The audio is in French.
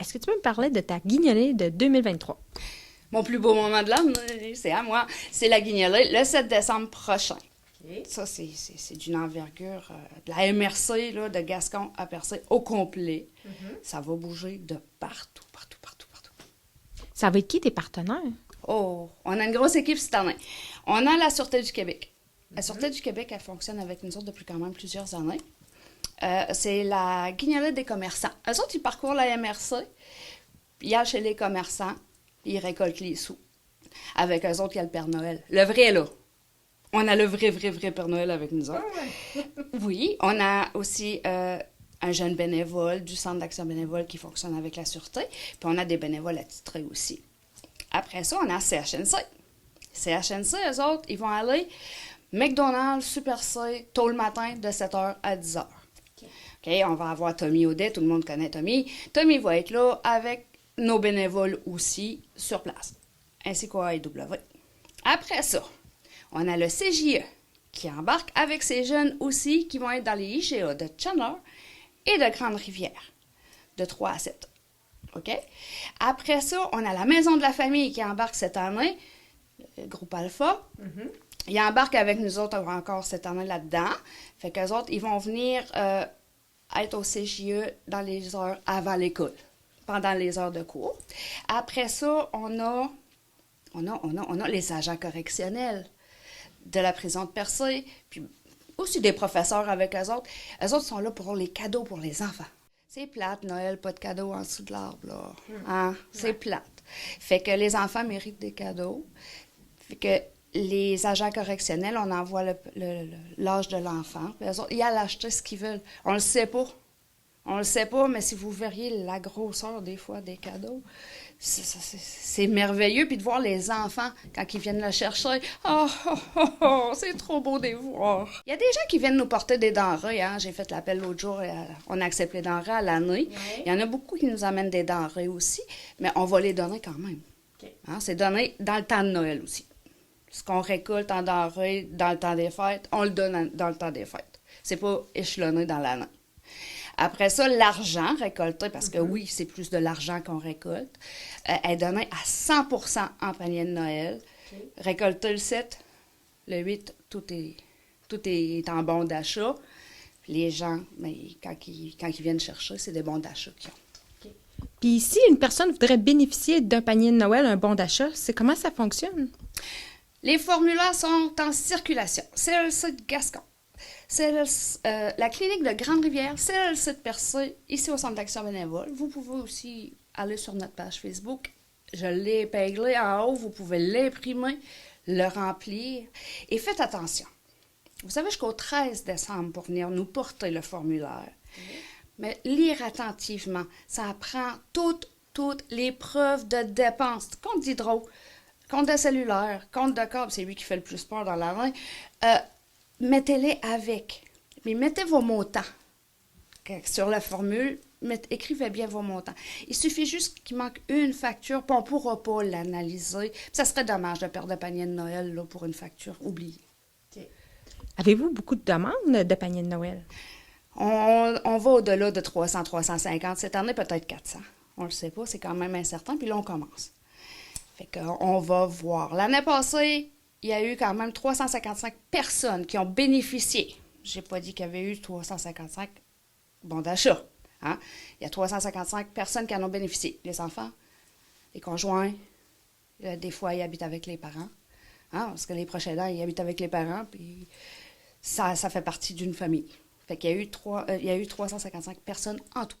Est-ce que tu peux me parler de ta guignolée de 2023? Mon plus beau moment de l'année, c'est à moi. C'est la guignolée le 7 décembre prochain. Okay. Ça, c'est d'une envergure de la MRC, là, de Gascon à Percé au complet. Ça va bouger de partout, partout, partout, partout. Ça va être qui tes partenaires? Oh, on a une grosse équipe cette année. On a la Sûreté du Québec. La Sûreté du Québec, elle fonctionne avec nous autres depuis quand même plusieurs années. C'est la guignolée des commerçants. Eux autres, ils parcourent la MRC, ils allent chez les commerçants, ils récoltent les sous. Avec eux autres, il y a le Père Noël. Le vrai, là. On a le vrai Père Noël avec nous autres. Oui, on a aussi un jeune bénévole du Centre d'action bénévole qui fonctionne avec la Sûreté. Puis on a des bénévoles attitrés aussi. Après ça, on a CHNC. CHNC, eux autres, ils vont aller McDonald's, Super C, tôt le matin, de 7h à 10h. OK, on va avoir Tommy Audet, tout le monde connaît Tommy. Tommy va être là avec nos bénévoles aussi sur place, ainsi qu'au AEW. Après ça, on a le CJE qui embarque avec ses jeunes aussi qui vont être dans les IGA de Chandler et de Grande-Rivière, de 3 à 7. OK? Après ça, on a la Maison de la famille qui embarque cette année, le groupe Alpha. Ils embarquent avec nous autres encore cette année là-dedans. Fait qu'eux autres, ils vont venir être au CJE dans les heures avant l'école, pendant les heures de cours. Après ça, on a les agents correctionnels de la prison de Percé, puis aussi des professeurs avec eux autres. Eux autres sont là pour les cadeaux pour les enfants. C'est plate, Noël, pas de cadeaux en dessous de l'arbre, là. Hein? C'est plate. Fait que les enfants méritent des cadeaux. Fait que les agents correctionnels, on envoie l'âge de l'enfant. Eux autres, ils allent acheter ce qu'ils veulent. On le sait pas. On le sait pas, mais si vous verriez la grosseur des fois des cadeaux, c'est merveilleux. Puis de voir les enfants, quand ils viennent le chercher, c'est trop beau de les voir. Il y a des gens qui viennent nous porter des denrées. Hein? J'ai fait l'appel l'autre jour, on accepte les denrées à l'année. Ouais. Il y en a beaucoup qui nous amènent des denrées aussi, mais on va les donner quand même. Okay. Hein? C'est donné dans le temps de Noël aussi. Ce qu'on récolte en denrées dans le temps des fêtes, on le donne dans le temps des fêtes. C'est pas échelonné dans l'année. Après ça, l'argent récolté, parce que oui, c'est plus de l'argent qu'on récolte, est donné à 100% en panier de Noël. Okay. Récolté le 7, le 8, tout est en bon d'achat. Les gens, mais quand ils viennent chercher, c'est des bons d'achat qu'ils ont. Okay. Puis si une personne voudrait bénéficier d'un panier de Noël, un bon d'achat, c'est comment ça fonctionne? Les formulaires sont en circulation. C'est le site Gascon. C'est la clinique de Grande-Rivière, c'est le site Percé, ici au Centre d'action bénévole. Vous pouvez aussi aller sur notre page Facebook. Je l'ai épinglé en haut, vous pouvez l'imprimer, le remplir. Et faites attention. Vous avez jusqu'au 13 décembre pour venir nous porter le formulaire. Mais lire attentivement, ça prend toutes les preuves de dépenses. Compte d'hydro, compte de cellulaire, compte de câble, c'est lui qui fait le plus peur dans la main. Mettez-les avec. Mais mettez vos montants. Sur la formule, écrivez bien vos montants. Il suffit juste qu'il manque une facture, puis on ne pourra pas l'analyser. Ça serait dommage de perdre un panier de Noël là, pour une facture oubliée. Okay. Avez-vous beaucoup de demandes de panier de Noël? On va au-delà de 300, 350. Cette année, peut-être 400. On ne le sait pas, c'est quand même incertain. Puis là, on commence. Fait qu'on va voir. L'année passée, il y a eu quand même 355 personnes qui ont bénéficié. Je n'ai pas dit qu'il y avait eu 355 bons d'achat. Hein? Il y a 355 personnes qui en ont bénéficié. Les enfants, les conjoints, des fois, ils habitent avec les parents. Hein? Parce que les prochains aidants, ils habitent avec les parents, puis ça fait partie d'une famille. Fait qu'il y a eu 355 personnes en tout.